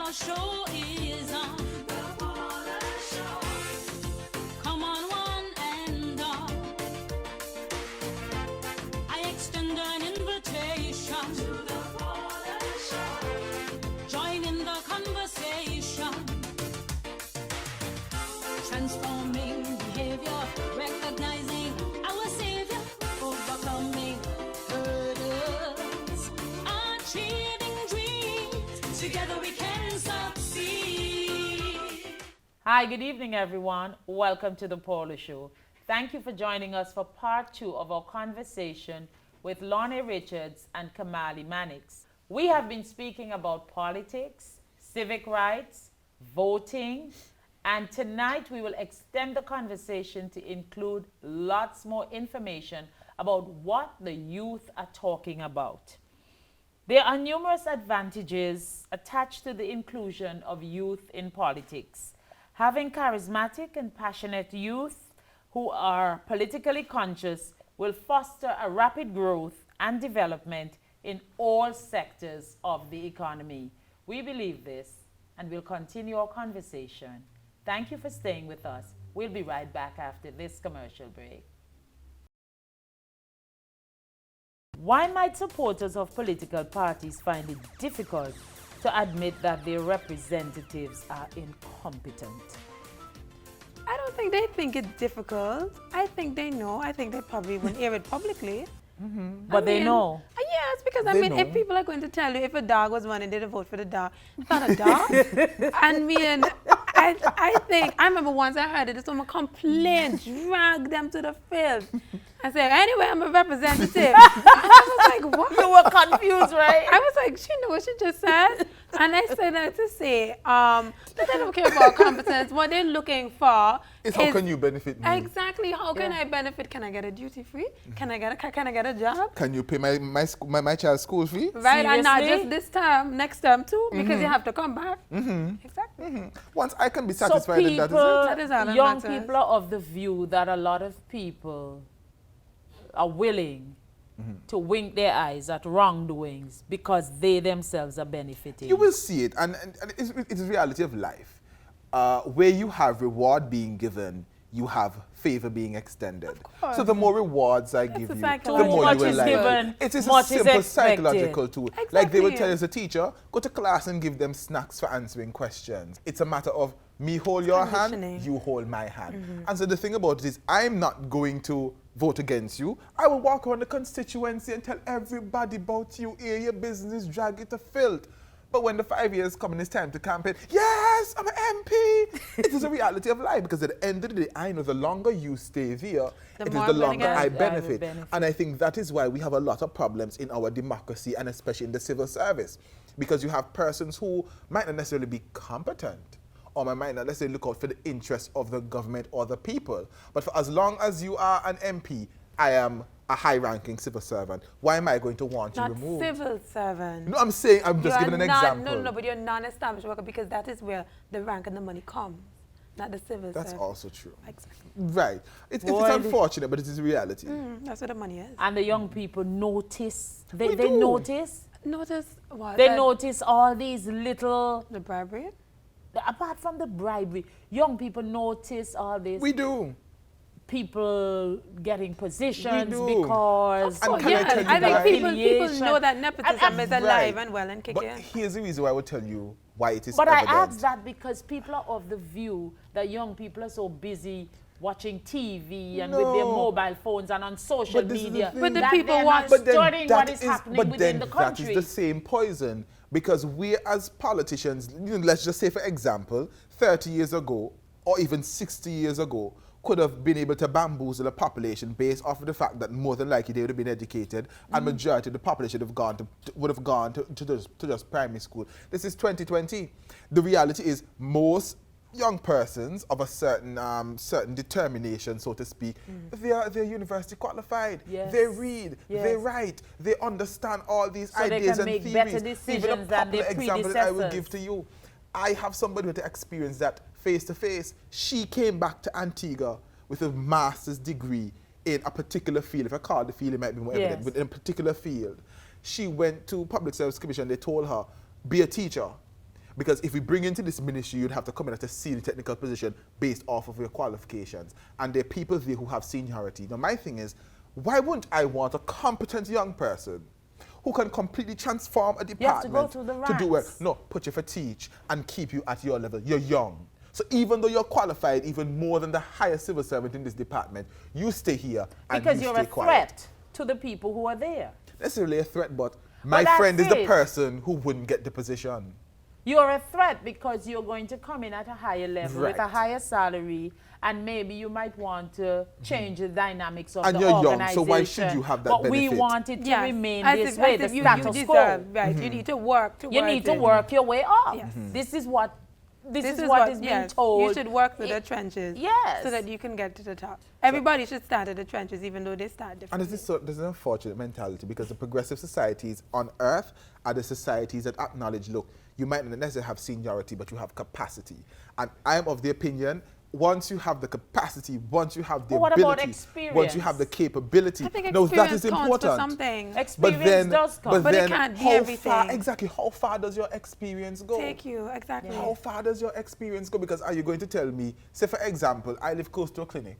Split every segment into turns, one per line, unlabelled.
Paula Show is on. The Paula Show. Come on, one and all. I extend an invitation to the Paula Show. Join in the conversation. Transforming behavior, recognizing our Savior, overcoming hurdles, achieving dreams. Together we can succeed.
Hi, good evening, everyone. Welcome to the Paula Show. Thank you for joining us for part 2 of our conversation with Lorna Richards and Kamali Mannix. We have been speaking about politics, civic rights, voting, and tonight we will extend the conversation to include lots more information about what the youth are talking about. There are numerous advantages attached to the inclusion of youth in politics. Having charismatic and passionate youth who are politically conscious will foster a rapid growth and development in all sectors of the economy. We believe this and we'll continue our conversation. Thank you for staying with us. We'll be right back after this commercial break. Why might supporters of political parties find it difficult to admit that their representatives are incompetent?
I don't think they think it's difficult. I think they know. I think they probably wouldn't hear it publicly.
But they know.
Yes, because
They know.
if people are going to tell you if a dog was running, they'd vote for the dog. It's not a dog. I think, I remember once I heard it, this woman complained, dragged them to the field. I said, anyway, I'm a representative. I was like, what?
You were confused, right?
I was like, she knew what she just said. And I said that to say that they don't care about competence. What they're looking for
Is how can you benefit me?
Exactly. How can I benefit? Can I get a duty free? Can I get a job?
Can you pay my child's school fee?
Right, and not
Seriously?
just this term, next term too, because you have to come back. Exactly.
Once I can be
So
satisfied with that,
That is all that
young
matters.
people are of the view that a lot of people are willing to wink their eyes at wrongdoings because they themselves are benefiting.
you will see it, and it's a reality of life. Where you have reward being given, you have favor being extended.
course.
So the more rewards I give
a
you, the
psychological
more
much
you will
is
like.
given,
It is a
much is
simple
expected.
psychological tool. Like they will
Exactly.
tell you as a teacher, go to class and give them snacks for answering questions. It's a matter of me hold your hand,
Conditioning.
you hold my hand. And so the thing about it is, I'm not going to vote against you. I will walk around the constituency and tell everybody about you, air your business, drag it to filth. But when the 5 years come and it's time to campaign, yes, I'm an MP. It is a reality of life, because at the end of the day, I know the longer you stay there,
The
it is
more
the
I'm gonna
longer
get.
I
I will
benefit.
benefit.
And I think that is why we have a lot of problems in our democracy, and especially in the civil service, because you have persons who might not necessarily be competent, or might not necessarily look out for the interests of the government or the people. But for as long as you are an MP, I am a high-ranking civil servant. Why am I going to want you
Not
removed?
civil servant.
No, I'm saying, I'm just
You
giving
are
an
non-
example.
No, but you're non-established worker, because that is where the rank and the money comes, not the civil
That's
servant.
also true.
Exactly.
Right. It's
Boy,
unfortunate, but it is reality.
That's where the money is.
And the young people notice, they
We do.
notice,
Notice what?
they
That
notice all these little,
the bribery.
apart from the bribery, young people notice all this.
We do.
People getting positions
do.
because
And
of
can I
Yeah,
tell you
I think
why?
people
affiliation.
know that nepotism is alive
Right.
and well and
But
kicking.
here's the reason why I will tell you why it is
But I
evident.
ask that because people are of the view that young people are so busy watching TV and with their
No.
mobile phones and on social
But this is the
media.
thing.
But the
that
people
they're
watch-
not
But then
studying
that
what is
is-
happening
but
within
then
the
that
country.
is the same poison, because we as politicians, let's just say for example, 30 years ago or even 60 years ago, could have been able to bamboozle a population based off of the fact that more than likely they would have been educated, and majority of the population would have gone to just primary school. This is 2020. The reality is most young persons of a certain determination, so to speak, they're university qualified.
Yes.
They read, they
Yes.
write, they understand all these
So they
ideas
can
and
make
theories.
better
Even a
decisions than their
popular example that I will
predecessors.
give to you. I have somebody with experience that face to face. She came back to Antigua with a master's degree in a particular field. If I call it the field, it might be more evident.
Yes.
But in a particular field, she went to Public Service Commission. They told her, be a teacher. Because if we bring into this ministry, you'd have to come in at a senior technical position based off of your qualifications. And there are people there who have seniority. Now, my thing is, why wouldn't I want a competent young person who can completely transform a department
You have to go through the ranks.
to do it? No, put you for teach and keep you at your level. You're young. So even though you're qualified even more than the highest civil servant in this department, you stay here and
Because
you
you're
stay
a
quiet.
threat to the people who are there.
Necessarily a threat, but my
that's
friend is the
it.
person who wouldn't get the position.
You're a threat because you're going to come in at a higher level with a
Right.
higher salary, and maybe you might want to change the dynamics of
And
the
you're young,
organization.
so why should you have that
but we
benefit?
want it to
Yes.
remain
As
this
if-
way,
as
the
if you
status
deserve,
quo.
right? You need to work towards
You need to
it.
work your way up.
Yes.
This is what this is
what
is being
yes,
told.
You should work through the trenches.
Yes.
So that you can get to the top. Everybody should start at the trenches, even though they start
And
differently.
there's an unfortunate mentality because the progressive societies on earth are the societies that acknowledge, look, you might not necessarily have seniority, but you have capacity. And I'm of the opinion, once you have the capacity, once you have the
But what about
ability,
experience?
once you have the capability,
I think
no, that
experience
is
counts
important.
for something.
Experience does come.
But it
then
can't be
how
everything.
far, exactly, how far does your experience go?
Take you, exactly.
How far does your experience go? Because are you going to tell me, say for example, I live close to a clinic.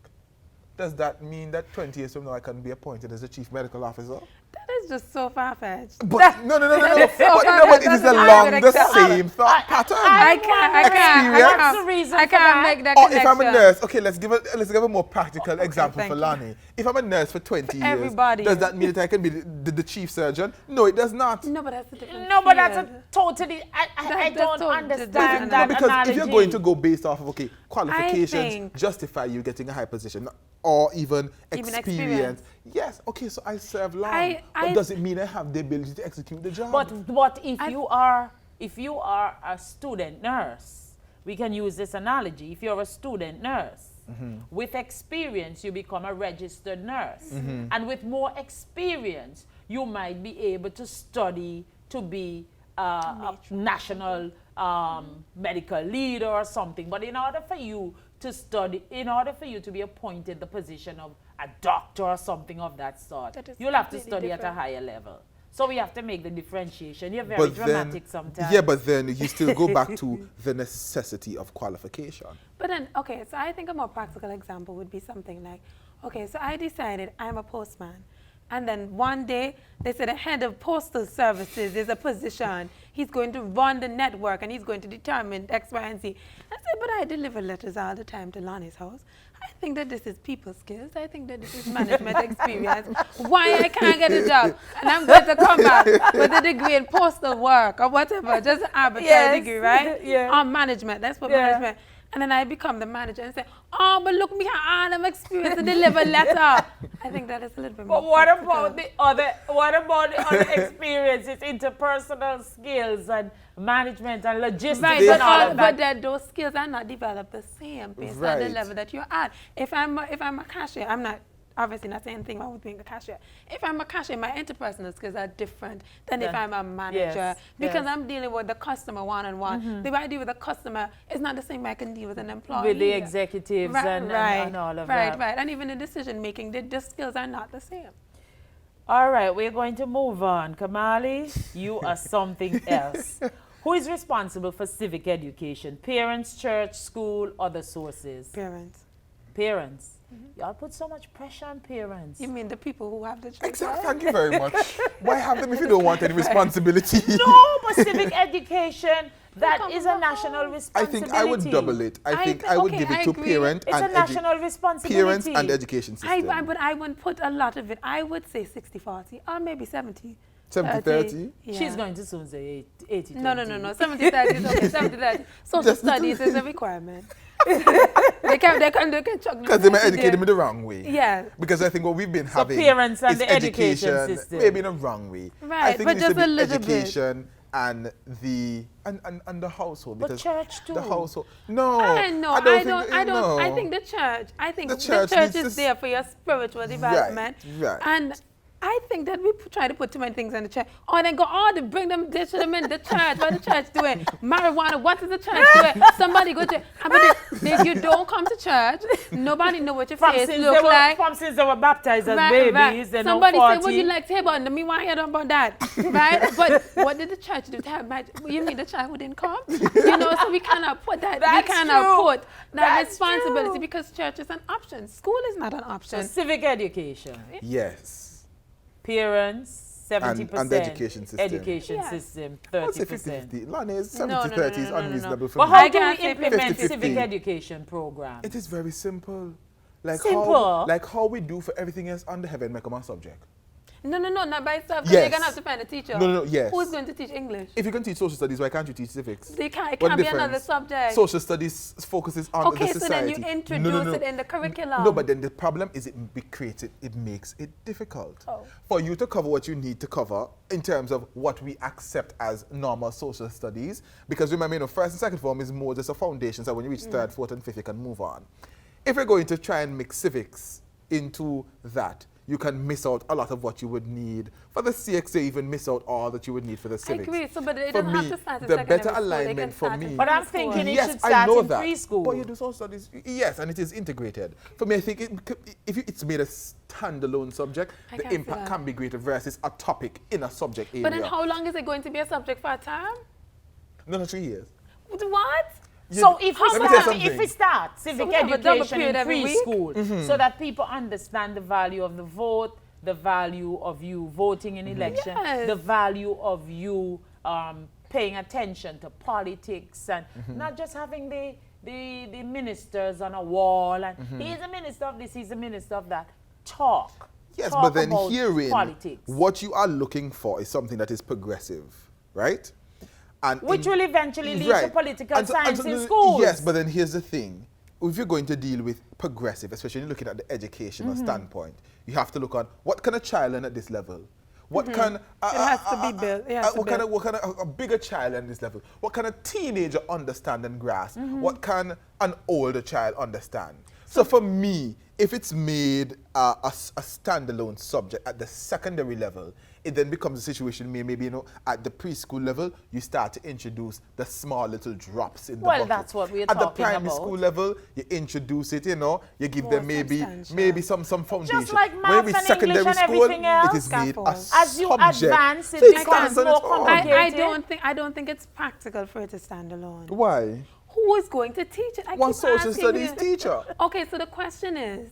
Does that mean that 20 years from now I can be appointed as a chief medical officer?
That is just so far-fetched.
But no.
That is so
But, no, but it is
far-fetched.
along
That's
the
not a good
same thought pattern.
I can't.
What's the reason
I
for that?
can't make that
Or
connection.
if I'm a nurse, okay, let's give a more practical example
thank
for
you.
Lani. If I'm a nurse for 20 years,
everybody.
does that mean that I can be the chief surgeon? No, it does not.
No, but that's a different
No, but that's
field.
a totally. I
That's
don't
totally
understand
different.
that
because
analogy.
if you're going to go based off of, okay, qualifications
think-
justify you getting a high position or even
Even
experience.
experience.
Yes, okay, so I serve long.
I-
but does it mean I have the ability to execute the job?
But if you are a student nurse, we can use this analogy. If you're a student nurse, with experience, you become a registered nurse. And with more experience, you might be able to study to be a national medical leader or something. But in order for you to study, in order for you to be appointed the position of a doctor or something of that sort,
That is
you'll have to
completely
study at a
different.
higher level. So we have to make the differentiation. You're very
But
dramatic sometimes.
Yeah, but then you still go back to the necessity of qualification.
But then, okay, so I think a more practical example would be something like, okay, so I decided I'm a postman. And then one day, they said the head of postal services is a position. He's going to run the network and he's going to determine X, Y, and Z. I said, but I deliver letters all the time to Lonnie's house. I think that this is people skills. I think that this is management experience. Why I can't get a job? And I'm going to come back with a degree in postal work or whatever, just an arbitrary
Yes.
degree, right?
Yeah.
On management. Let's put management. And then I become the manager and say, oh, but look, me have all them experience to deliver letter. I think that is a little bit more
But what
practical.
about the other? What about the other experiences, interpersonal skills and management and logistics
Right,
and
but,
all of that?
that those skills are not developed the same based on the
Right.
level that you're at. If I'm a cashier, I'm not obviously not saying anything wrong with being a cashier. If I'm a cashier, my interpersonal skills are different than if I'm a manager
Yes,
because
yes.
I'm dealing with the customer one-on-one. The way I deal with the customer is not the same way I can deal with an employee.
With the executives and all of that.
Right. And even in decision making, the skills are not the same.
All right, we're going to move on. Kamali, you are something else. Who is responsible for civic education? Parents, church, school, other sources?
Parents.
Parents. Y'all put so much pressure on parents.
You mean the people who have the children?
Exactly. Thank you very much. Why have them if you don't want any responsibility?
No, but civic education, that
come
is
from
a
the
national
home.
I
responsibility.
think I would double it. I think I would
okay,
give it
I
to
agree.
parent
It's
and
a national responsibility.
parents and education system.
But I wouldn't put a lot of it. I would say 60-40 or maybe 70.
70-30?
Yeah.
She's going to soon say 80.
No. 70-30 is okay. 70-30. Social
Just
studies is a requirement. they can chuck
Because they might educate me the wrong way.
Yeah.
Because I think what we've been
So
having
parents and
is
the education system.
maybe in a wrong way.
Right,
I think
but
it needs to
just a
be
little bit.
education and the household.
But
Because
church too.
The household. No.
I know. I
no.
think the church. I think
The
the
church
church
needs
is
to
there for your spiritual development.
Right.
And I think that we try to put too many things in the church. Oh, and then go, oh, they bring them, they should them in the church. What the church doing? Marijuana, what is the church doing? Somebody go to, if you don't come to church, nobody know what your face look like.
From since they were baptized as
Right.
babies, they're
Somebody
now
say,
40.
would you like table? And me want to hear about that, right? But what did the church do? You mean the child who didn't come? You know, so we cannot put that.
That's
we cannot
true.
put that
That's
responsibility
true.
because church is an option. School is not an
So
option.
civic education,
Yes.
parents, 70%.
And the education system.
Education
Yes.
system,
I would say
30%.
50-50. Lani, 70-30
No, no, no,
is
no, no, no.
unreasonable for
But
me.
how
I
do we
can't say
implement
50-50.
civic education program?
It is very simple. Like
Simple?
how we do for everything else under heaven, make 'em a subject.
No, not by itself.
Yes.
They're going to have to find a teacher.
No, yes.
Who's going to teach English?
If you can teach social studies, why can't you teach civics?
They can't, it
What
can't be
difference?
another subject.
Social studies focuses on
Okay,
the
so then
society.
you introduce it in the curriculum.
No, but then the problem is it makes it difficult
Oh.
for you to cover what you need to cover in terms of what we accept as normal social studies. Because remember, first and second form is more just a foundation, so when you reach third, fourth, and fifth, you can move on. If you're going to try and mix civics into that, you can miss out a lot of what you would need for the CXA, even miss out all that you would need for the
I
civics.
agree. So, but it
For
doesn't
me,
have to start at
the
secondary
better
school. They can
alignment for
start
me-
in
But I'm
preschool.
thinking it
Yes,
should
I
start
know
in
that.
preschool.
But you do social studies, yes, and it is integrated. For me, I think it's made a standalone subject,
I
the
can't see
impact
that.
can be greater versus a topic in a subject area.
But then how long is it going to be a subject for a term?
No, 3 years.
What?
So if
Let me tell you
we
something.
start civic
we have a double
education in
period every week?
preschool, so that people understand the value of the vote, the value of you voting in election,
Yes.
the value of you paying attention to politics, and not just having the ministers on a wall, and he's a minister of this, he's a minister of that. Talk.
Yes,
Talk
but then
about
herein,
politics.
what you are looking for is something that is progressive, right? And
Which will eventually lead to
right.
political
And so- and
science
so
in
the-
schools.
Yes, but then here's the thing. If you're going to deal with progressive, especially when you're looking at the educational standpoint, you have to look on what can a child learn at this level? What can
It has to be built. It has to
what
build.
kind of a bigger child learn at this level? What can a teenager understand and grasp? What can an older child understand? So for me, if it's made a standalone subject at the secondary level, it then becomes a situation where maybe, at the preschool level, you start to introduce the small little drops in the
Well,
bucket.
that's what we're
At the
talking
primary
about.
school level, you introduce it, you give
More
them maybe
substantial.
some foundation.
like
When
maths
we
and
secondary
English and
school,
everything else.
it is made a
Scaffolds.
As you
subject.
advance, it
So
becomes
stands on
more
its own.
complicated.
I don't think it's practical for it to stand alone.
Why?
Who is going to teach it? I
One
keep
social
asking
studies
you.
teacher.
Okay, so the question is,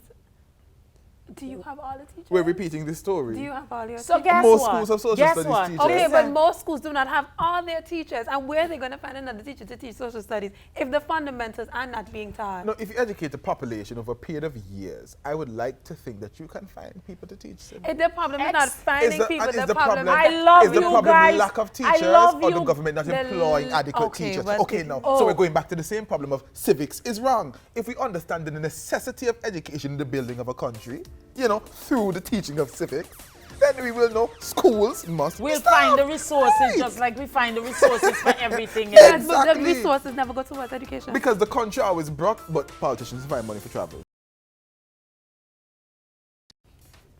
do you have all the teachers?
We're repeating this story.
Do you have all your
So
teachers?
guess
Most
what?
schools have social
Guess
studies
what?
teachers.
Okay,
Yes.
but most schools do not have all their teachers. And where are they going to find another teacher to teach social studies if the fundamentals are not being taught?
No, if you educate the population over a period of years, I would like to think that you can find people to teach them.
The problem is not finding people.
and is
The problem
I
is
love
is the
you
problem
guys.
lack of
I
teachers
love
or the
you.
government not
The
employing
l-
adequate
okay,
teachers?
but
Okay,
it-
now,
oh.
so we're going back to the same problem of civics is wrong. If we understand the necessity of education in the building of a country, through the teaching of civics, then we will know schools must be
We'll
staffed.
find the resources
Right.
just like we find the resources for everything
Yes,
else.
but the
Exactly.
resources never go towards education.
Because the country always broke, but politicians find money for travel.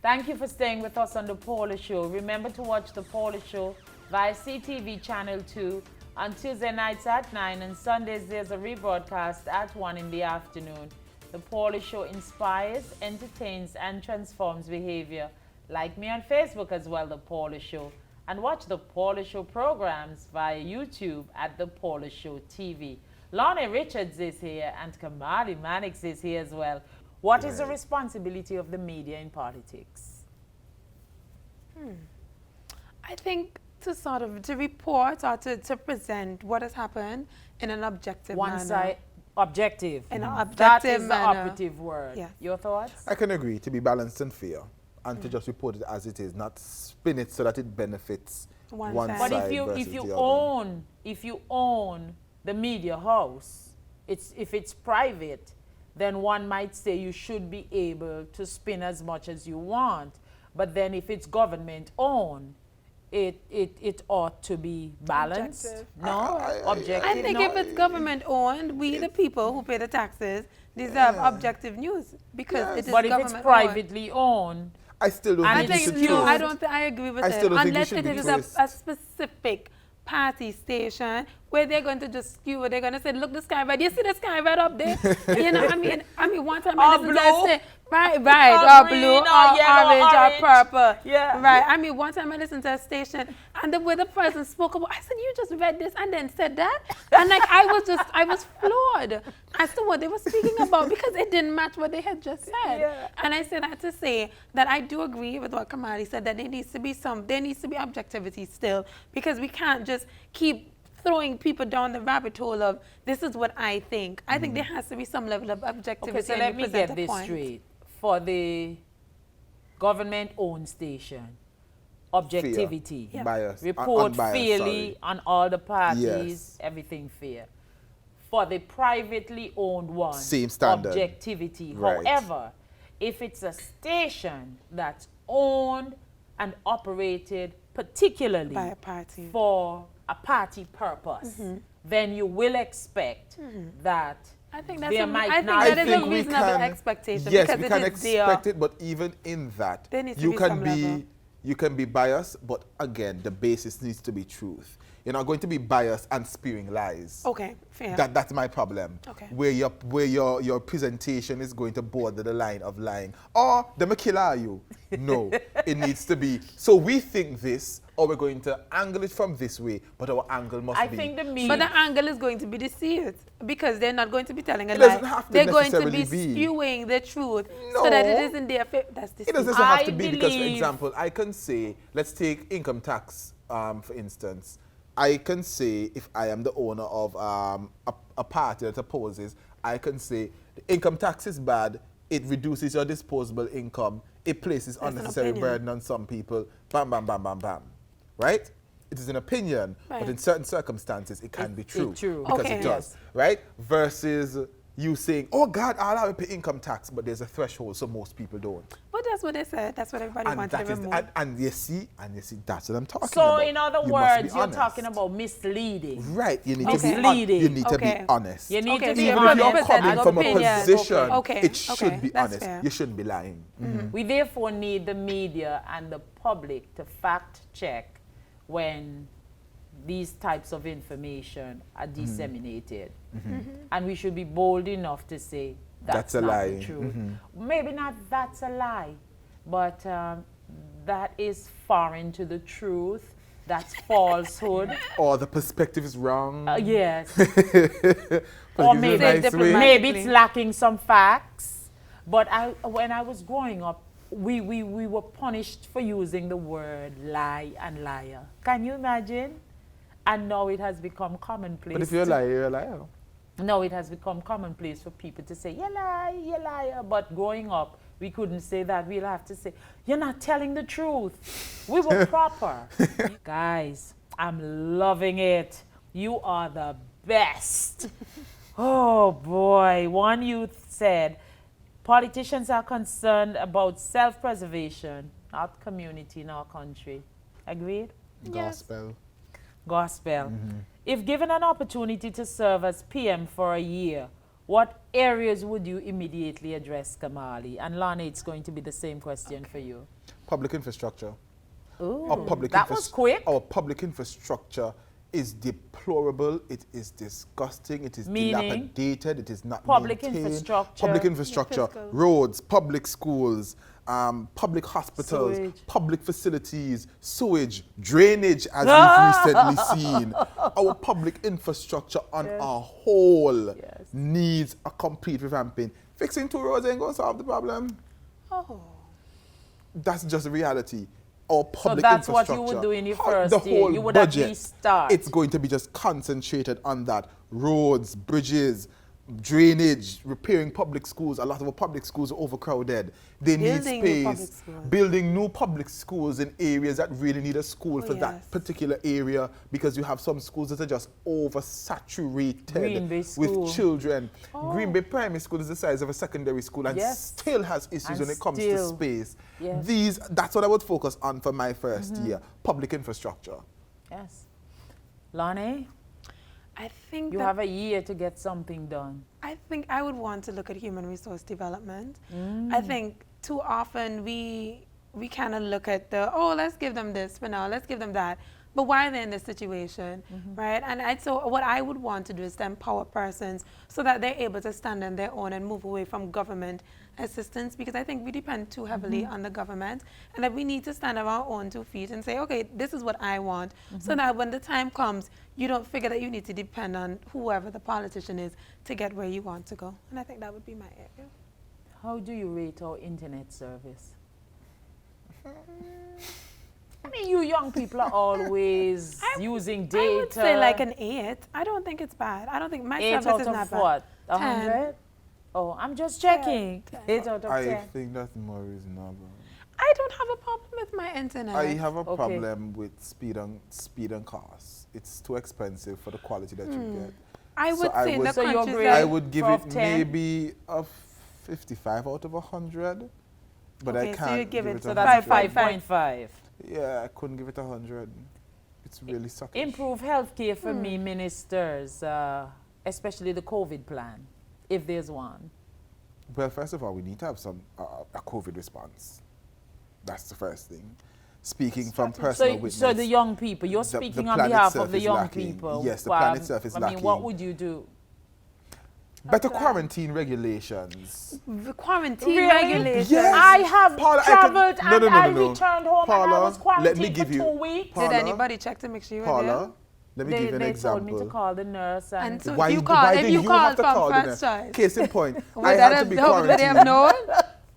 Thank you for staying with us on The Paula Show. Remember to watch The Paula Show via CTV Channel 2 on Tuesday nights at 9 and Sundays there's a rebroadcast at 1 in the afternoon. The Paula Show inspires, entertains, and transforms behavior. Like me on Facebook as well, The Paula Show. And watch The Paula Show programs via YouTube at The Paula Show TV. Lonnie Richards is here and Kamali Mannix is here as well. What is the responsibility of the media in politics?
I think to report or to present what has happened in an objective
One
manner.
side, objective.
In an
That
objective
is the
manner.
operative word.
Yes.
Your thoughts?
I can agree to be balanced and fair and to just report it as it is, not spin it so that it benefits
One
one
side.
side.
But if you own the media house, if it's private, then one might say you should be able to spin as much as you want. But then if it's government owned, it ought to be balanced.
Objective.
No, objective.
I think
no?
if it's government owned, we the people who pay the taxes deserve objective news because it is
But if
government
it's privately owned,
I still don't
And
I
think
it's
you
think
should
no,
skewed.
I
twist.
don't think I agree with
I
it.
still don't think it
Unless
should
it
be
is
twist.
a specific party station where they're going to just skew. They're going to say, look, the sky red. You see the sky red up there? You know, I mean, one time I
Or
listened to
blue.
a say, right,
Or
or
green,
blue,
or
or
yellow,
orange,
orange.
or purple.
Yeah.
Right. I mean, one time I listened to a station and the way the person spoke about, I said, you just read this and then said that? And like, I was floored as to what they were speaking about because it didn't match what they had just said.
Yeah.
And I say that to say that I do agree with what Kamali said, that there needs to be objectivity still, because we can't just keep throwing people down the rabbit hole of this is what I think. I think there has to be some level of objectivity.
Okay, so
and
let
you
me
present
get
a
this
point.
straight. For the government-owned station, objectivity,
Fair. Bias.
report
Unbiased,
fairly
sorry.
on all the parties,
Yes.
everything fair. For the privately owned one,
Same standard.
objectivity.
Right.
However, if it's a station that's owned and operated particularly
By a party.
for a party purpose, then you will expect that
I think that's
there
a,
might
I think
not
that is
be-
a reasonable expectation.
Yes,
because
we
it
can
is their-
expect it, but even in that,
There needs to
you
be
can
some
be
level.
you can be biased, but again, the basis needs to be truth. You're not going to be biased and spewing lies.
Okay, fair.
That's my problem.
Okay.
Where your presentation is going to border the line of lying. Or the killer you. No. It needs to be. So we think this, or we're going to angle it from this way, but our angle must
I
be.
think the
But
media.
the angle is going to be deceived because they're not going to be telling a
It
lie.
doesn't have to
They're going to be
necessarily be.
skewing the truth so that it
No.
is in their favor. That's
It
deceiving.
doesn't have
I
to be because, for
believe-
example, I can say, let's take income tax, for instance. I can say, if I am the owner of a party that opposes, I can say, the income tax is bad, it reduces your disposable income, it places
That's an
unnecessary
opinion.
burden on some people, bam, bam, bam, bam, bam. Right? It is an opinion, but
Right.
in certain circumstances, it can be true.
true.
Because
Okay.
it does. Right? Versus you saying, oh God, I'll have to pay income tax, but there's a threshold, so most people don't.
But that's what they said. That's what everybody
And
wanted to
that is,
remove.
and you see, that's what I'm talking
So,
about.
in other
You must be
words, you're
honest.
talking about misleading.
Right, you need
Okay.
to be
Misleading.
you need to
Okay.
be honest.
You need
Okay,
to
so
be
you're
Even if
honest.
you're
representing
coming from a
opinion.
position,
Okay.
it should be
That's
honest.
fair.
You shouldn't be lying.
We therefore need the media and the public to fact check when these types of information are disseminated. And we should be bold enough to say that's
That's a
not
lie.
the truth. Maybe not that's a lie, but that is foreign to the truth. That's falsehood.
Or the perspective is wrong.
Yes.
Put it
Or
in a
maybe,
nice way.
maybe it's lacking some facts. But when I was growing up, we were punished for using the word lie and liar. Can you imagine? And now it has become commonplace.
But if you're a liar, you're a liar.
Now it has become commonplace for people to say, you lie, you liar. But growing up, we couldn't say that. We'll have to say, you're not telling the truth. We were proper. Guys, I'm loving it. You are the best. Oh boy. One youth said, politicians are concerned about self-preservation, not community in our country. Agreed?
Gospel.
Gospel. If given an opportunity to serve as PM for a year, what areas would you immediately address, Kamali? And Lana, it's going to be the same question for you.
Public infrastructure.
Ooh,
Our public
that was quick.
Our public infrastructure is deplorable. It is disgusting. It is
Meaning?
dilapidated. It is not
Public
maintained.
infrastructure.
Public infrastructure.
Fiscal.
Roads, public schools, public hospitals,
Sewage.
public facilities, sewage, drainage, as we've recently seen. Our public infrastructure on a whole
Yes.
needs a complete revamping. Fixing 2 roads ain't going to solve the problem.
Oh.
That's just the reality. Our public
that's what you
infrastructure.
would do in your
How-
first
the
year.
whole
You would at
budget,
least start.
It's going to be just concentrated on that. Roads, bridges, drainage, repairing public schools. A lot of our public schools are overcrowded. They need
Building new public
space.
schools.
Building new public schools in areas that really need a school
Oh,
for
yes.
that particular area, because you have some schools that are just oversaturated
Green Bay School.
with children. Green Bay Primary School is the size of a secondary school and
Yes.
still has issues
And
when it comes to
still.
space.
Yes.
That's what I would focus on for my first year, public infrastructure.
Yes. Lana,
I think
you
that
have a year to get something done.
I think I would want to look at human resource development.
Mm.
I think too often we we kind of look at let's give them this for now, let's give them that. But why are they in this situation, right? And so what I would want to do is to empower persons so that they're able to stand on their own and move away from government assistance, because I think we depend too heavily on the government, and that we need to stand on our own 2 feet and say, okay, this is what I want, so that when the time comes, you don't figure that you need to depend on whoever the politician is to get where you want to go. And I think that would be my area.
How do you rate our internet service? I mean, you young people are always using data.
I would say like an 8. I don't think it's bad. I don't think my
8
service
out
is
of
not bad.
what?
10.
100? Oh, I'm just checking.
10.
8 out of 10.
I think that's more reasonable.
I don't have a problem with my internet.
I have a problem with speed and cost. It's too expensive for the quality that you get.
I would say in the
So your
countries
grade-
that
I would give
For
it
10?
maybe a 55 out of 100. But
Okay,
I
so
can't
you give it-
it
So
a
that's
100.
5.5.
Yeah, I couldn't give it 100. It's really sucky.
Improve healthcare for me, ministers, especially the COVID plan, if there's one.
Well, first of all, we need to have a COVID response. That's the first thing. Speaking from personal witness.
So the young people, you're
the
speaking on
plan
behalf
itself
of the
is
young
lacking.
people.
Yes, the plan itself is
I mean,
lacking.
what would you do?
Better quarantine regulations.
the quarantine
Really?
regulations.
Yes.
I have
Paula, I can-
traveled
no,
and
no, no,
I
no, no.
returned home and I
Paula,
was quarantined
let me give
for
you-
2 weeks.
Paula,
Did anybody check to make sure you were there?
Paula, let me give you an
They
example.
told me to call the nurse and,
And so
Why
if you
do-
call,
why
if
do
you
you
call
have to
from
call the
first
nurse?
choice,
Case in point, I
would
had
that
to
have
be
would they have
quarantined.
known?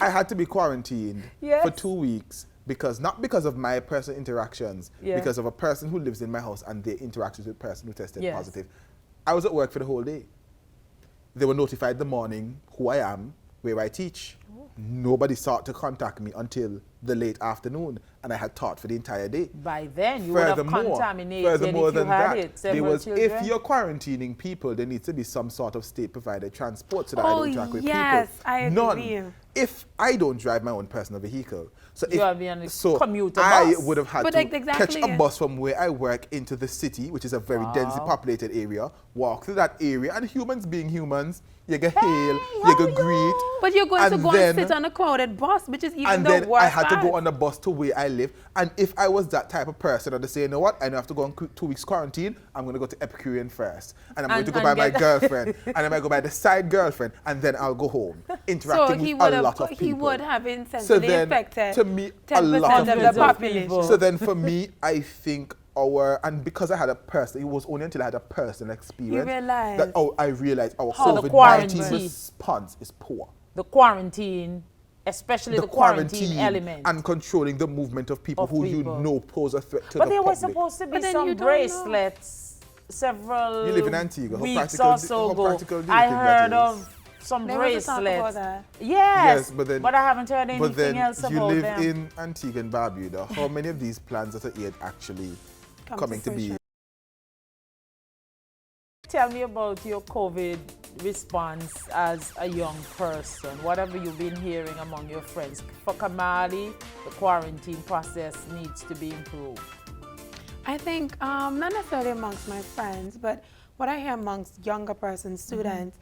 I had to be quarantined
Yes.
for 2 weeks not because of my personal interactions,
Yeah.
because of a person who lives in my house and their interactions with a person who tested
Yes.
positive. I was at work for the whole day. They were notified in the morning who I am, where I teach. Nobody sought to contact me until the late afternoon, and I had taught for the entire day.
by then you would have contaminated if you had it. Several children.
If you're quarantining people, there needs to be some sort of state-provided transport so that I
Oh,
don't interact with
yes,
people.
I agree
None.
with you.
If I don't drive my own personal vehicle, so
You
if
have been on a
so
commuter
I
bus.
would have had
But
to
exactly,
catch a
yeah.
bus from where I work into the city, which is a very densely populated area, walk through that area, and humans being humans, you get hail, you
how
get
you?
greet.
But you're going to
and
go
then-
and sit on a crowded bus, which is even
and
the
then
worst
I had to
part.
go on the bus to where I live. And if I was that type of person, I'd say, you know what, I know I have to go on 2 weeks quarantine. I'm going to go to Epicurean first. And I'm going to go by my girlfriend. And I might go by the side girlfriend. And then I'll go home, interacting with a lot of people.
He would have
So
insensibly
then,
affected
to me, a
10%
lot
of
of
the
people.
population.
So then for me, I think and because I had a person, it was only until I had a personal experience
realized.
that, I realized our
So the
COVID-19
quarantine-
response is poor.
The quarantine, especially the quarantine element.
and controlling the movement of people
Of
who
people.
you know pose a threat to
But
the
there
public.
was supposed to be
But then
some
you don't know.
bracelets several
You live in Antigua. How
weeks
practical
or
do-
so
how
ago.
practical do you
I
think that
heard
is?
of some
There was a talk about
bracelets.
that.
Yes,
but
I haven't heard anything
But then
else
you
about
live
them.
in Antigua and Barbuda. How many of these plans that are yet actually coming to be?
fruition.
Tell me about your COVID response as a young person. What have you been hearing among your friends? For Kamali, the quarantine process needs to be improved.
I think not necessarily amongst my friends, but what I hear amongst younger persons, students,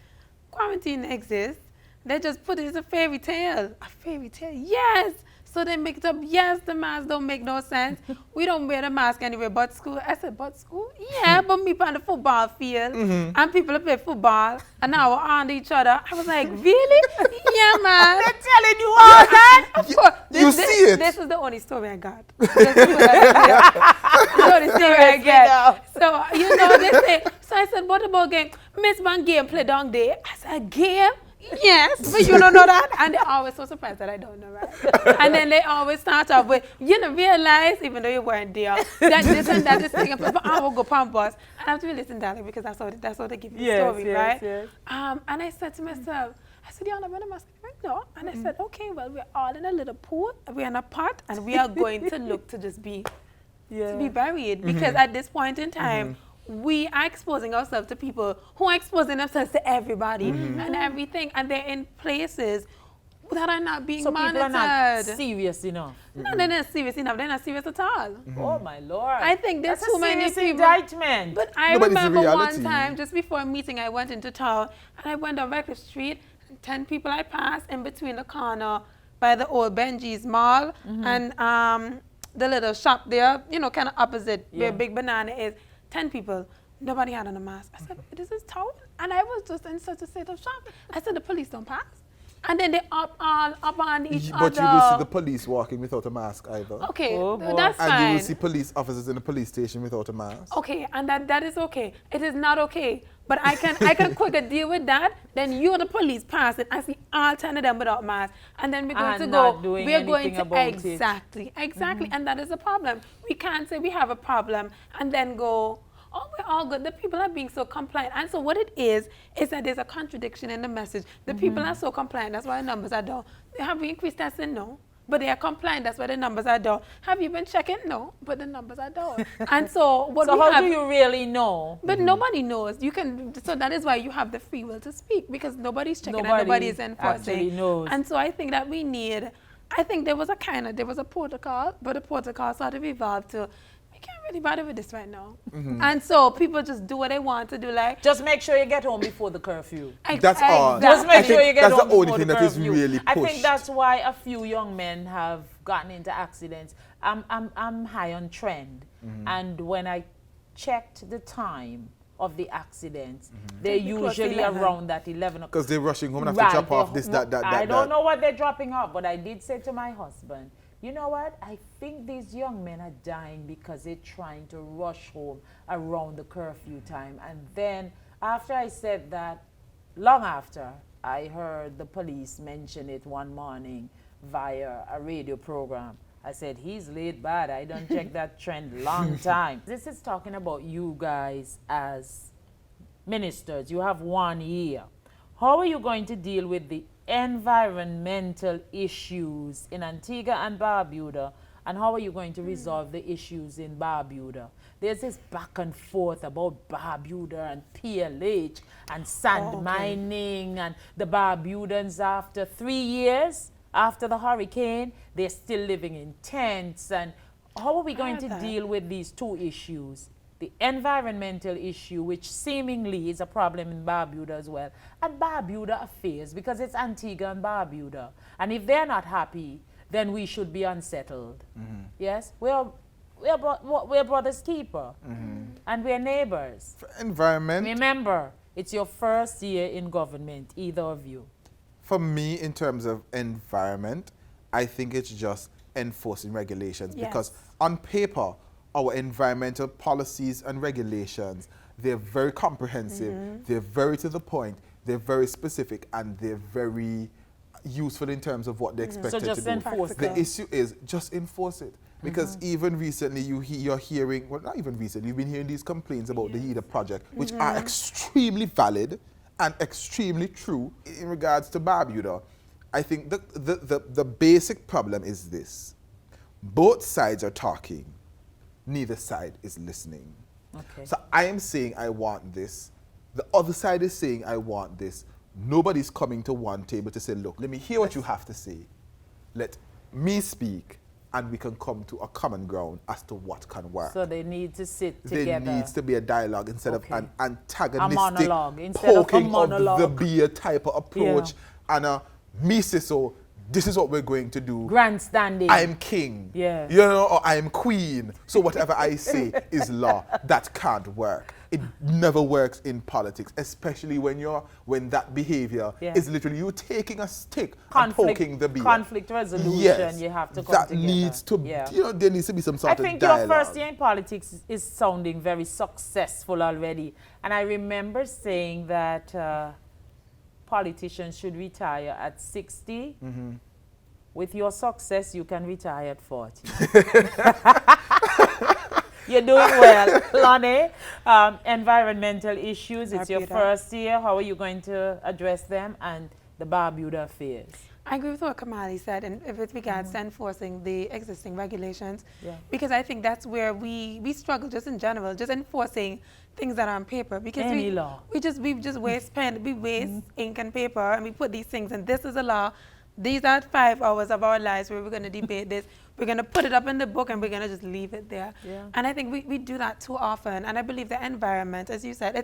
quarantine exists. They just put it as a fairy tale. A fairy tale, yes. So they make it up, yes, the masks don't make no sense. We don't wear the mask anywhere but school. I said, but school? Yeah, but me on the football field and people play football and now we're on each other. I was like, really? Yeah, man.
They're telling you all that?
Of course.
You see it.
This is the only story I got. This is the only story I get. So, you know, they say, so I said, what about game? Miss Man game play down there. I said, game? Yes, but you don't know that? And they're always so surprised that I don't know, right? And then they always start off with, you know, realize, even though you weren't there, that this and that is taking place, but I will go pump us. And I have to be listening to because that's how they give you the story, right?
Yes.
And I said to myself, I said, y'all never mask right now. And I said, okay, well, we're all in a little pool, we're in a pot, and we are going to look to just be buried. Because at this point in time, we are exposing ourselves to people who are exposing themselves to everybody and everything, and they're in places that are not being
So
monitored.
people are not serious enough.
No, they're not serious enough. They're not serious at all.
Oh my Lord.
I think there's
That's
too
a
many
serious
people.
indictment.
But I
No, but it's the
remember one
reality.
time, just before a meeting, I went into town and I went on Reckless Street, and 10 people I passed in between the corner by the old Benji's Mall and the little shop there, you know, kind of opposite where Big Banana is. 10 people. Nobody had on a mask. I said, this is town. And I was just in such a state of shock. I said, the police don't pass. And then they up on each other.
But you will see the police walking without a mask either.
Okay,
Oh, boy.
that's fine.
And you will see police officers in the police station without a mask.
Okay, and that is okay. It is not okay. But I can quicker deal with that than you, the police, pass it. I see all 10 of them without masks. And then we're going to
not
go.
doing
We're going
anything
to
about it.
exactly. And that is a problem. We can't say we have a problem and then go, oh, we're all good. The people are being so compliant. And so what it is that there's a contradiction in the message. The people are so compliant. That's why the numbers are down. Have we increased testing? No. But they are compliant. That's why the numbers are down. Have you been checking? No. But the numbers are down. And so what
So
we
how
have,
do you really know?
But nobody knows. You can. So that is why you have the free will to speak, because nobody's checking and nobody is enforcing.
Actually knows.
And so I think that we need. I think there was a protocol, but the protocol sort of evolved to. We can't really bother with this right now. And so people just do what they want to do. Like,
Just make sure you get home before the curfew.
That's all.
Just make sure you get
that's
home
the only
before
thing
the
that is
curfew.
really
I
pushed.
think that's why a few young men have gotten into accidents. I'm high on trend, and when I checked the time of the accidents, they're
It'd be close to
usually
11.
around that 11 o'clock.
Because they're rushing home and have to drop off this, that.
I don't know what they're dropping off, but I did say to my husband, you know what? I think these young men are dying because they're trying to rush home around the curfew time. And then after I said that, long after, I heard the police mention it one morning via a radio program. I said, he's late bad. I don't check that trend long time. This is talking about you guys as ministers. You have 1 year. How are you going to deal with the environmental issues in Antigua and Barbuda, and how are you going to resolve the issues in Barbuda? There's this back and forth about Barbuda and PLH and sand mining, and the Barbudans, after 3 years after the hurricane, they're still living in tents. And how are we going to deal with these two issues? The environmental issue, which seemingly is a problem in Barbuda as well, and Barbuda affairs, because it's Antigua and Barbuda. And if they're not happy, then we should be unsettled. Yes? We're brothers keeper, and we're neighbors.
For environment,
Remember, it's your first year in government, either of you.
for me, in terms of environment, I think it's just enforcing regulations.
Yes.
Because on paper, our environmental policies and regulations, they're very comprehensive, they're very to the point, they're very specific, and they're very useful in terms of what they're expected
So just
to do.
enforce
The
them.
issue is just enforce it. Because even recently, you're hearing, well, not even recently, you've been hearing these complaints about the HEDA project, which are extremely valid and extremely true in regards to Barbuda. I think the basic problem is this. Both sides are talking. Neither side is listening.
Okay.
So I am saying I want this. The other side is saying I want this. Nobody's coming to one table to say, look, let me hear what you have to say. Let me speak, and we can come to a common ground as to what can work.
So they need to sit
There
together.
needs to be a dialogue instead of an antagonistic,
monologue instead of a
poking
monologue.
of the beer type of approach, and a me say so, this is what we're going to do.
Grandstanding.
I'm king,
Yeah.
you know, or I'm queen. So whatever I say is law. That can't work. It never works in politics, especially when that behavior is literally you taking a stick and poking the beer.
Conflict resolution,
Yes,
you have to come
that
together.
needs to, you know, there needs to be some sort
I
of
think
dialogue.
your first year in politics is sounding very successful already. And I remember saying that politicians should retire at 60. With your success, you can retire at 40. You're doing well, Lonnie. Environmental issues, it's your
Barbuda.
first year. How are you going to address them? And the Barbuda affairs.
I agree with what Kamali said, and if it regards to enforcing the existing regulations,
Yeah.
because I think that's where we struggle just in general, just enforcing things that are on paper. Because
Any law.
we just waste pen, we waste ink and paper, and we put these things, and this is a law. These are 5 hours of our lives where we're going to debate this. We're going to put it up in the book, and we're going to just leave it there.
Yeah.
And I think we do that too often. And I believe the environment, as you said,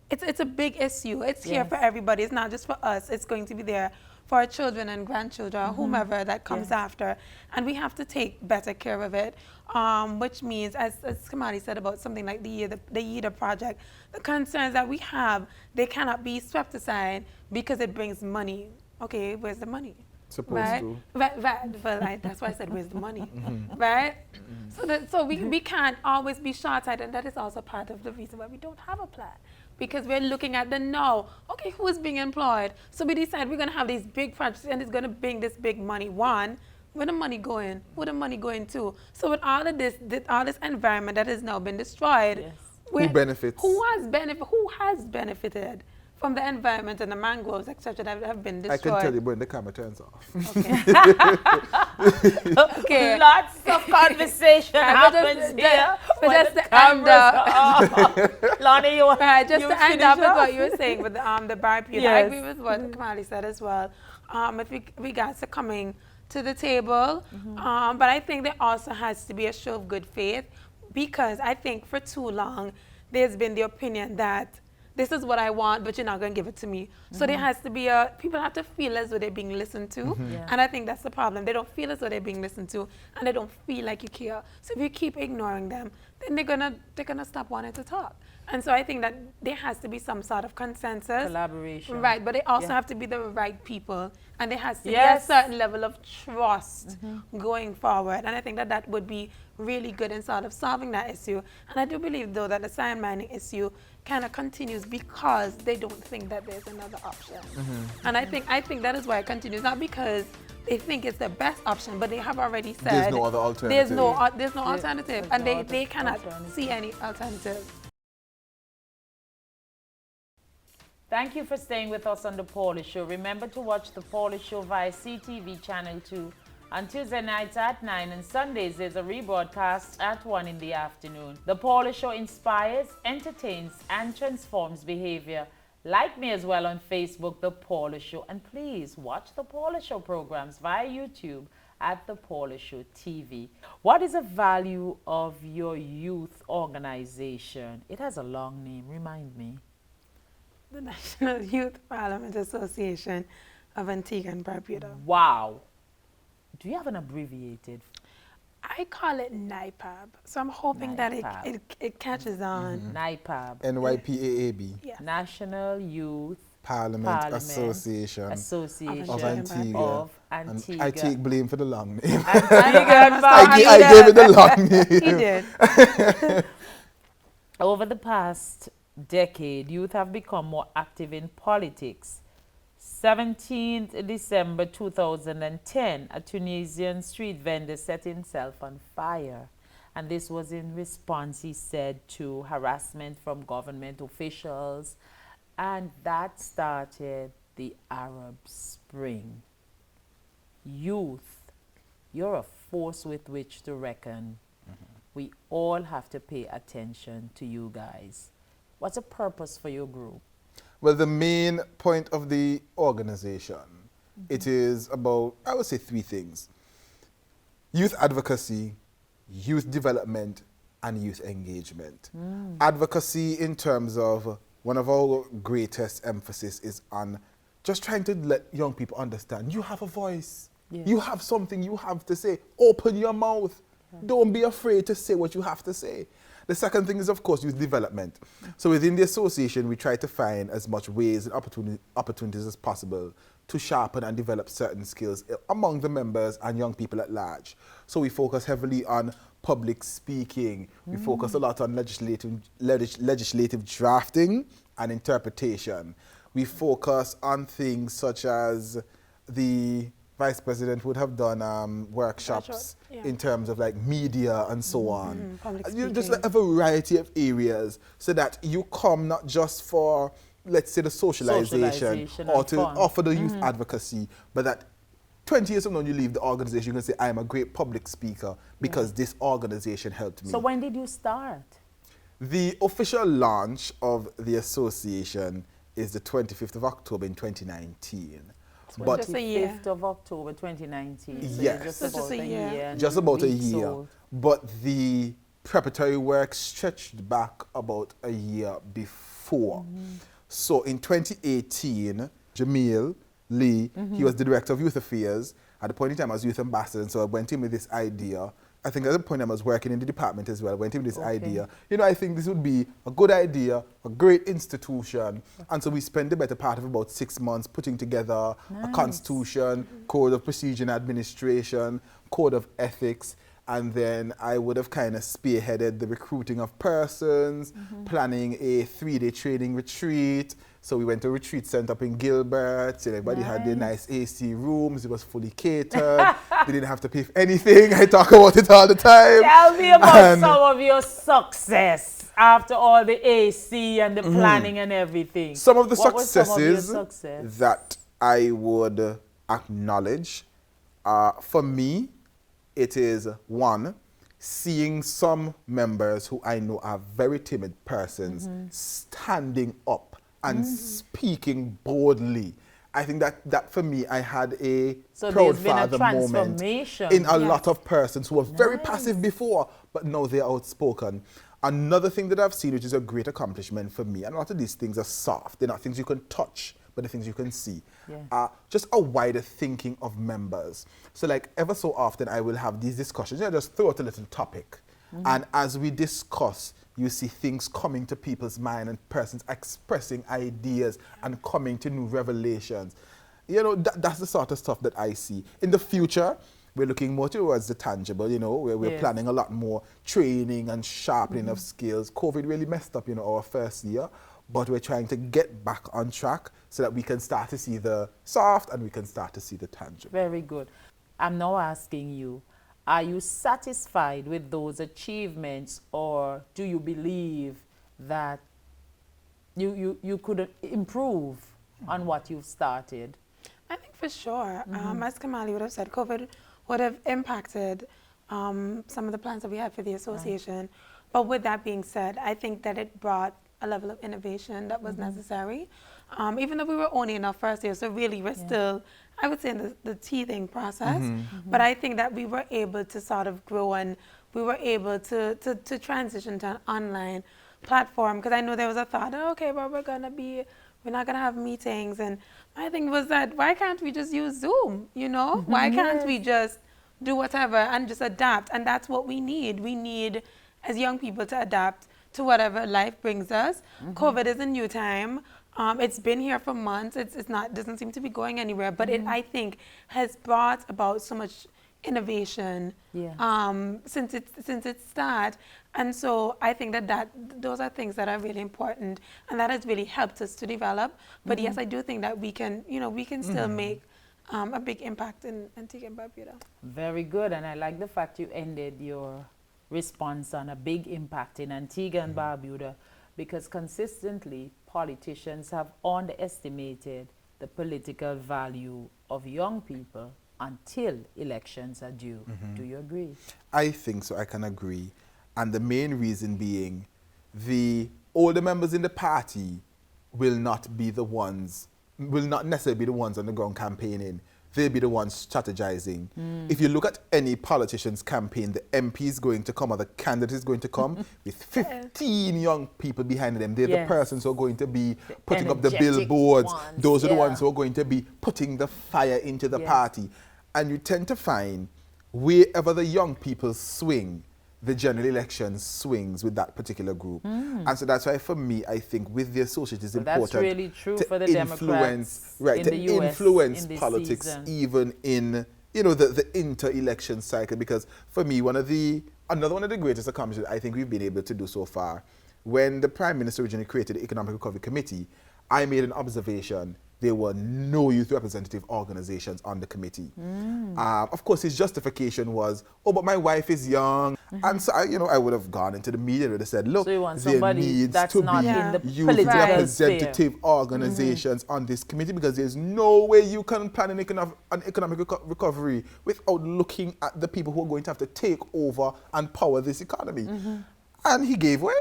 it's a big issue. It's here
Yes.
for everybody. It's not just for us. It's going to be there for our children and grandchildren, whomever that comes after. And we have to take better care of it, which means, as Kamali said about something like the YIDA project, the concerns that we have, they cannot be swept aside because it brings money. Okay, where's the money?
Supposed to.
Right. Well, that's why I said, where's the money? Right? So we can't always be short-sighted, and that is also part of the reason why we don't have a plan. Because we're looking at the now. Okay, who is being employed? So we decide we're going to have these big projects, and it's going to bring this big money. One, where the money going? Where the money going to? So with all of this environment that has now been destroyed,
who benefits?
Who has benefited from the environment and the mangroves, etc., that have been destroyed?
I can tell you when the camera turns off.
Okay.
Lots of conversation happens here.
But
when
just
the
to end up,
cameras- Lonnie, you
just to end up with what you were saying with the barbecue. I
Yes.
agree with what Kamali said as well. If we guys are coming to the table, but I think there also has to be a show of good faith, because I think for too long there's been the opinion that this is what I want, but you're not going to give it to me. So there has to be people have to feel as though they're being listened to.
Yeah.
And I think that's the problem. They don't feel as though they're being listened to, and they don't feel like you care. So if you keep ignoring them, then they're gonna stop wanting to talk. And so I think that there has to be some sort of consensus.
Collaboration.
Right, but they also have to be the right people, and there has to be a certain level of trust going forward. And I think that that would be really good in sort of solving that issue. And I do believe, though, that the sand mining issue kind of continues because they don't think that there's another option. And I think that is why it continues, not because they think it's the best option, but they have already said
There's no other alternative.
there's no alternative, and they cannot see any alternative.
Thank you for staying with us on The Paulie Show. Remember to watch The Paulie Show via CTV Channel 2 on Tuesday nights at 9, and Sundays there's a rebroadcast at 1 in the afternoon. The Paulie Show inspires, entertains, and transforms behavior. Like me as well on Facebook, The Paulie Show. And please watch The Paulie Show programs via YouTube at The Paulie Show TV. What is the value of your youth organization? It has a long name, remind me.
The National Youth Parliament Association of Antigua and Barbuda.
Wow. Do you have an abbreviated?
I call it NIPAB, so I'm hoping that
NIPAB.
it catches on.
NIPAB.
NYPAAB.
Yes.
National Youth
Parliament Association
Association
of Antigua.
of
And
Antigua.
I take blame for the long name.
Antigua and
I gave it the long name.
He did.
Over the past decade, youth have become more active in politics. 17th December 2010, a Tunisian street vendor set himself on fire. And this was in response, he said, to harassment from government officials. And that started the Arab Spring. Youth, you're a force with which to reckon. We all have to pay attention to you guys. What's the purpose for your group?
Well, the main point of the organization, it is about, I would say, 3 things. Youth advocacy, youth development, and youth engagement. Advocacy in terms of one of our greatest emphasis is on just trying to let young people understand you have a voice.
Yeah.
You have something you have to say. Open your mouth. Don't be afraid to say what you have to say. The second thing is, of course, youth development. So within the association, we try to find as much ways and opportunities as possible to sharpen and develop certain skills among the members and young people at large. So we focus heavily on public speaking. We focus a lot on legislative drafting and interpretation. We focus on things such as the Vice President would have done workshops in terms of like media and so on. Just like a variety of areas so that you come not just for, let's say, the socialization or to offer the youth advocacy, but that 20 years from now you leave the organization, you can say, I am a great public speaker because this organization helped me.
So when did you start?
The official launch of the association is the 25th of October in 2019. But
just a year.
5th of October 2019. So
Yes.
Just
So
about
just a
a
year.
year. and
just about a
weeks
year.
old.
But the preparatory work stretched back about a year before. before. So in 2018, Jamil Lee, he was the director of youth affairs. At the point in time, I was youth ambassador, and so I went in with this idea. I think at the point I was working in the department as well. I went in with this idea. You know, I think this would be a good idea, a great institution. And so we spent the better part of about 6 months putting together a constitution, code of procedure and administration, code of ethics. And then I would have kind of spearheaded the recruiting of persons, planning a 3-day training retreat. So we went to a retreat center up in Gilbert. So everybody had their nice AC rooms. It was fully catered. They didn't have to pay for anything. I talk about it all the time.
Tell me about some of your success after all the AC and the planning and everything.
Some of the
What was some of your
successes
success?
that I would acknowledge, for me, it is one, seeing some members who I know are very timid persons standing up and speaking boldly. I think that for me, I had a proud father moment in a lot of persons who were very passive before, but now they're outspoken. Another thing that I've seen, which is a great accomplishment for me, and a lot of these things are soft. They're not things you can touch, but the things you can see. Just a wider thinking of members. So like ever so often I will have these discussions. I just throw out a little topic. And as we discuss, you see things coming to people's mind and persons expressing ideas and coming to new revelations. You know, that's the sort of stuff that I see. In the future, we're looking more towards the tangible, you know, where we're planning a lot more training and sharpening of skills. COVID really messed up, you know, our first year, but we're trying to get back on track so that we can start to see the soft and we can start to see the tangible.
Very good. I'm now asking you, are you satisfied with those achievements, or do you believe that you could improve on what you've started?
I think for sure, as Kamali would have said, COVID would have impacted some of the plans that we had for the association. But with that being said, I think that it brought a level of innovation that was necessary. Even though we were only in our first year, so really we're still, I would say, in the teething process. But I think that we were able to sort of grow, and we were able to transition to an online platform. Because I know there was a thought, oh, okay, well, we're not gonna have meetings. And my thing was that, why can't we just use Zoom, you know? Why can't we just do whatever and just adapt? And that's what we need. We need, as young people, to adapt to whatever life brings us. COVID is a new time. It's been here for months. Doesn't seem to be going anywhere, but it, I think, has brought about so much innovation since its start. And so I think that those are things that are really important, and that has really helped us to develop. But yes, I do think that we can, we can still make a big impact in Antigua and Barbuda.
Very good, and I like the fact you ended your response on a big impact in Antigua and Barbuda, because consistently politicians have underestimated the political value of young people until elections are due. Do you agree?
I think so. I can agree. And the main reason being, the older members in the party will not necessarily be the ones on the ground campaigning. They'll be the ones strategizing. If you look at any politician's campaign, the MP is going to come, or the candidate is going to come with 15 young people behind them. They're the persons who are going to be putting up the billboards. Those are the ones who are going to be putting the fire into the party. And you tend to find wherever the young people swing, the general election swings with that particular group. And so that's why, for me, I think with the associate it's important.
That's really true
to
for the Democrats in the US,
influence
in
politics
season.
even in the inter-election cycle. Because for me, another one of the greatest accomplishments I think we've been able to do so far, when the Prime Minister originally created the Economic Recovery Committee, I made an observation. There were no youth representative organizations on the committee. Of course, his justification was, oh, but my wife is young. And so, I would have gone into the media and would have said, look,
so
there needs to be youth representative organizations on this committee, because there's no way you can plan an economic recovery without looking at the people who are going to have to take over and power this economy. And he gave way.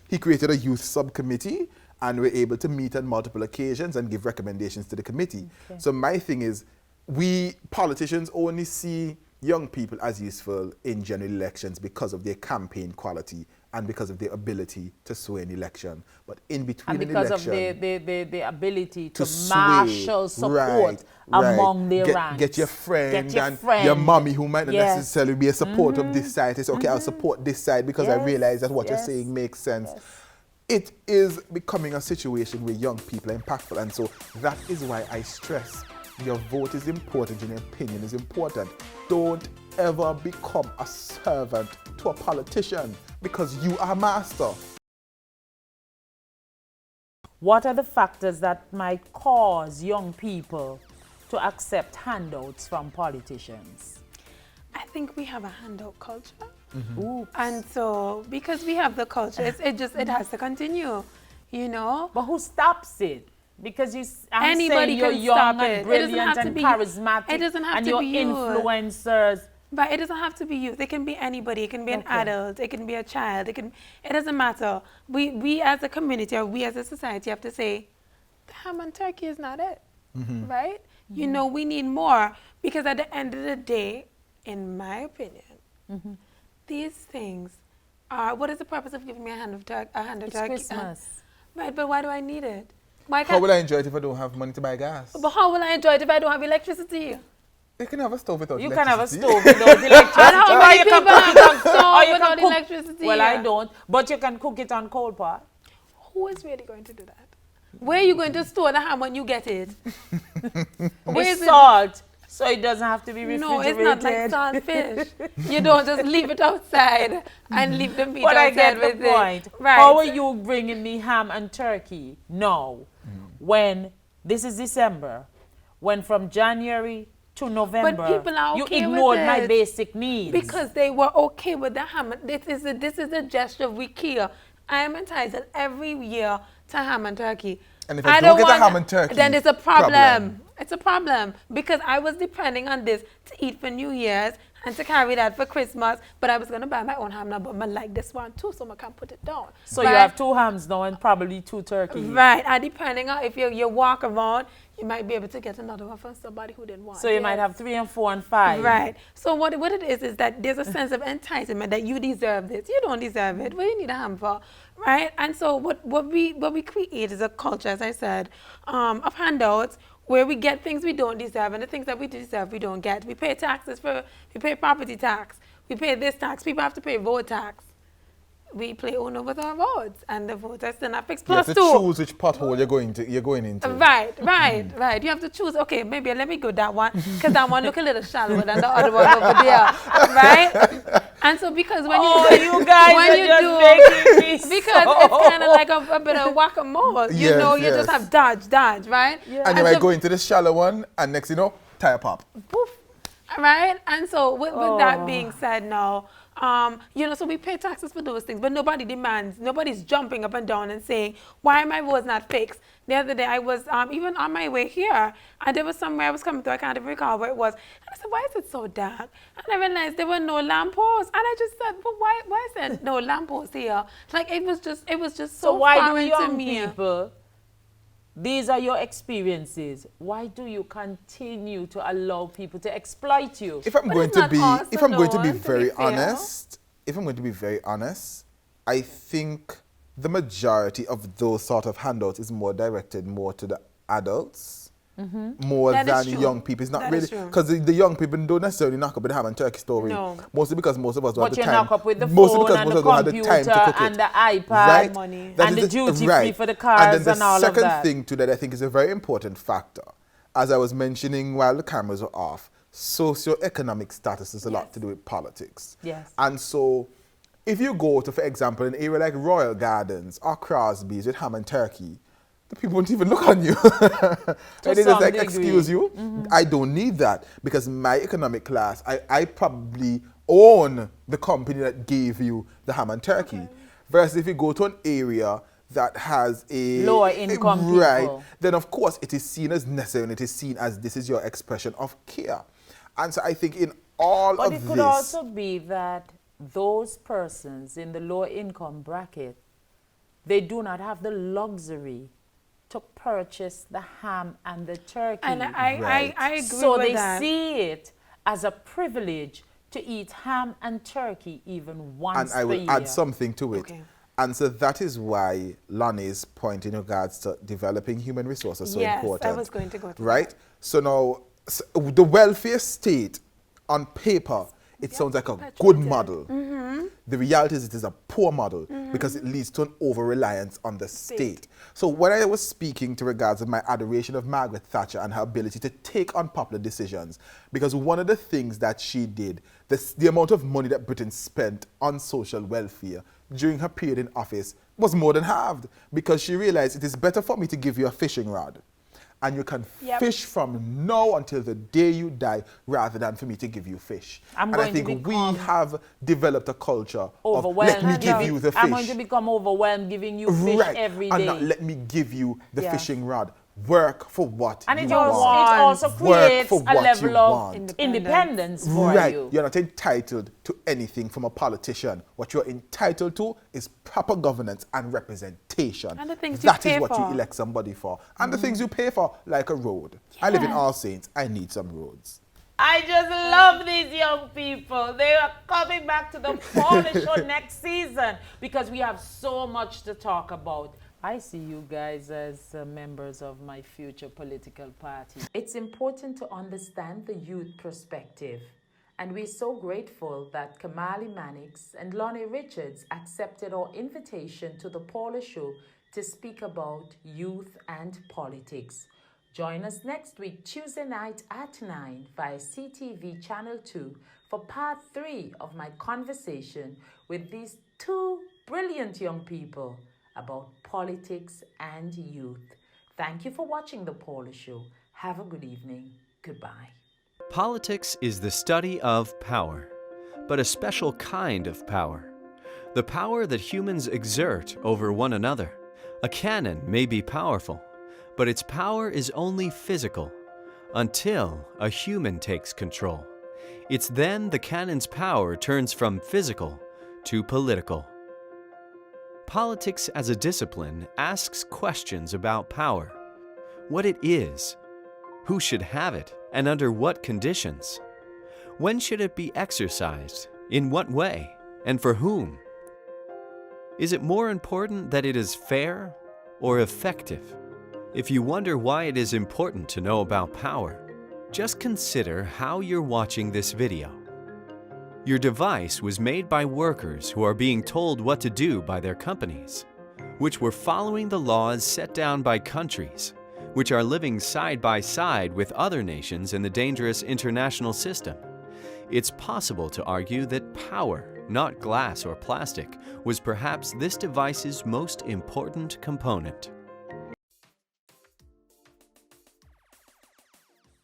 He created a youth subcommittee, and we're able to meet on multiple occasions and give recommendations to the committee. So my thing is, we politicians only see young people as useful in general elections because of their campaign quality and because of their ability to sway an election. But in between
And
an
because
election,
of the ability to
sway,
marshal support among their ranks.
Get your friend
Get
and
friend.
your mommy who might not
Yes.
necessarily be a support of this side. They say, okay, I'll support this side because I
Yes.
realize that what you're
Yes.
saying makes sense.
Yes.
It is becoming a situation where young people are impactful. And so that is why I stress your vote is important and your opinion is important. Don't ever become a servant to a politician because you are master.
What are the factors that might cause young people to accept handouts from politicians?
I think we have a handout culture.
Oops.
And so, because we have the culture, it has to continue, you know?
But who stops it? Because I'm
Anybody
saying you're
can
young
stop
and
it. It doesn't
brilliant
have to
and
be-
charismatic,
it doesn't have
and
to
you're
be you.
influencers.
But it doesn't have to be youth. It can be anybody. It can be an
Okay.
adult. It can be a child. It doesn't matter. We as a community or we as a society have to say, the ham and turkey is not it, right? You know, we need more because at the end of the day, in my opinion, these things are. What is the purpose of giving me a hand of turkey?
It's Christmas.
Right, but why do I need it? Why
How
can't?
will I enjoy it if I don't have money to buy gas?
But how will I enjoy it if I don't have electricity?
You can have a stove without
You
electricity.
can have a stove without electricity.
I know how many
Or you can
people
cook it
have
on-
a stove
or you can
without
cook-
electricity.
Well, I don't. But you can cook it on coal pot.
Who is really going to do that? Where are you going to store the ham when you get it? Where
It's
is it?
salt, so it doesn't have to be
No,
refrigerated.
it's not like salt fish. You don't just leave it outside and leave the meat
But I
outside
get the
with it.
point.
Right.
How are you bringing me ham and turkey now when this is December, when from January to November
people are
you
okay with
ignored my
it.
basic needs?
Because they were okay with the ham. This is a gesture we care. I am entitled every year to ham and turkey.
And if I don't get the ham and turkey,
then it's a problem.
problem.
It's a problem because I was depending on this to eat for New Year's and to carry that for Christmas. But I was going to buy my own ham now, but I like this one too, so I can't put it down.
So you have 2 hams now and probably 2 turkeys.
Right, and depending on if you walk around, you might be able to get another one from somebody who didn't want.
So you might have 3 and 4 and 5.
Right. So what it is that there's a sense of entitlement that you deserve this. You don't deserve it. What do you need a ham for? Right? And so what we create is a culture, as I said, of handouts where we get things we don't deserve, and the things that we deserve we don't get. We pay taxes we pay property tax, we pay this tax, people have to pay road tax. We play Uno with our roads, and the votes are still not fixed.
You have
Plus
to
2.
choose which pothole you're going into.
Right. You have to choose. Okay, maybe let me go that one because that one look a little shallower than the other one over there, right? And so because when
You guys
when
are
you
just
do
making me
because
so.
it's kind of like a bit of whack-a-mole. You
Yes,
know, you just
yes.
have dodge, right?
And you might go into the shallow one, and next you know, tire pop.
Poof. Right? And so with that being said now, so we pay taxes for those things, but nobody's jumping up and down and saying, why are my roads not fixed? The other day I was even on my way here, and there was somewhere I was coming through, I can't even recall where it was. And I said, why is it so dark? And I realized there were no lampposts. And I just said, well, why is there no lampposts here? Like it was just so
why do
foreign to
young
me.
people, these are your experiences, why do you continue to allow people to exploit you?
If I'm
But
going
it's
to
not
be,
us
if I'm going to be
alone, to be
very
fair.
honest, I think the majority of those sort of handouts is more directed more to the adults. More
That is
than
true.
young people. It's not
That
really
is true.
because the young people don't necessarily knock up with the ham and turkey story.
No.
Mostly because most of us don't have
But
the
you
time.
knock up with the
mostly
phone
because
and
most
the
of us don't have the time
computer
to cook
and
it.
the iPad
Right?
money.
That
and
is
the duty-free for the cars
and then the
and all of
second
that.
thing to that I think is a very important factor, as I was mentioning while the cameras were off, socioeconomic status has a lot to do with politics.
Yes.
And so if you go to, for example, an area like Royal Gardens or Crosby's with ham and turkey, the people won't even look on you. They just
some
like,
degree.
excuse you, I don't need that because my economic class, I probably own the company that gave you the ham and turkey. Versus if you go to an area that has a
Lower income
right,
people.
then of course it is seen as necessary and it is seen as this is your expression of care. And so I think in all
But
of
it
this,
could also be that those persons in the lower income bracket, they do not have the luxury to purchase the ham and the turkey.
And I agree
So
with
they
that.
see it as a privilege to eat ham and turkey even once
And I
a
will
year.
add something to it.
Okay.
And so that is why Lonnie's point in regards to developing human resources is so
Yes,
important.
I was going to go to
right? So now, the welfare state on paper, it sounds like a good model. The reality is it is a poor model because it leads to an over-reliance on the state. So when I was speaking to regards of my adoration of Margaret Thatcher and her ability to take unpopular decisions, because one of the things that she did, the amount of money that Britain spent on social welfare during her period in office was more than halved, because she realized it is better for me to give you a fishing rod and you can fish from now until the day you die rather than for me to give you fish.
I'm
And I
going to
think we
become
have developed a culture of
overwhelmed.
let me give you the fish.
I'm going to become overwhelmed giving you fish every day.
And not let me give you the fishing rod. Work for what
And
you
it
want.
also
Work
creates
for
a
what
level
you
of
want.
independence for
Right.
you.
You're not entitled to anything from a politician. What you're entitled to is proper governance and representation.
And the things you
That
pay
is what
for.
you elect somebody for. And the things you pay for, like a road. I live in All Saints. I need some roads.
I just love these young people. They are coming back to the Polish show next season because we have so much to talk about. I see you guys as members of my future political party. It's important to understand the youth perspective. And we're so grateful that Kamali Mannix and Lonnie Richards accepted our invitation to the Paula Show to speak about youth and politics. Join us next week, Tuesday night at 9 via CTV Channel 2 for part 3 of my conversation with these two brilliant young people about politics and youth. Thank you for watching The Paula Show. Have a good evening. Goodbye.
Politics is the study of power, but a special kind of power. The power that humans exert over one another. A cannon may be powerful, but its power is only physical until a human takes control. It's then the cannon's power turns from physical to political. Politics as a discipline asks questions about power, what it is, who should have it, and under what conditions. When should it be exercised, in what way, and for whom? Is it more important that it is fair or effective? If you wonder why it is important to know about power, just consider how you're watching this video. Your device was made by workers who are being told what to do by their companies, which were following the laws set down by countries, which are living side by side with other nations in the dangerous international system. It's possible to argue that power, not glass or plastic, was perhaps this device's most important component.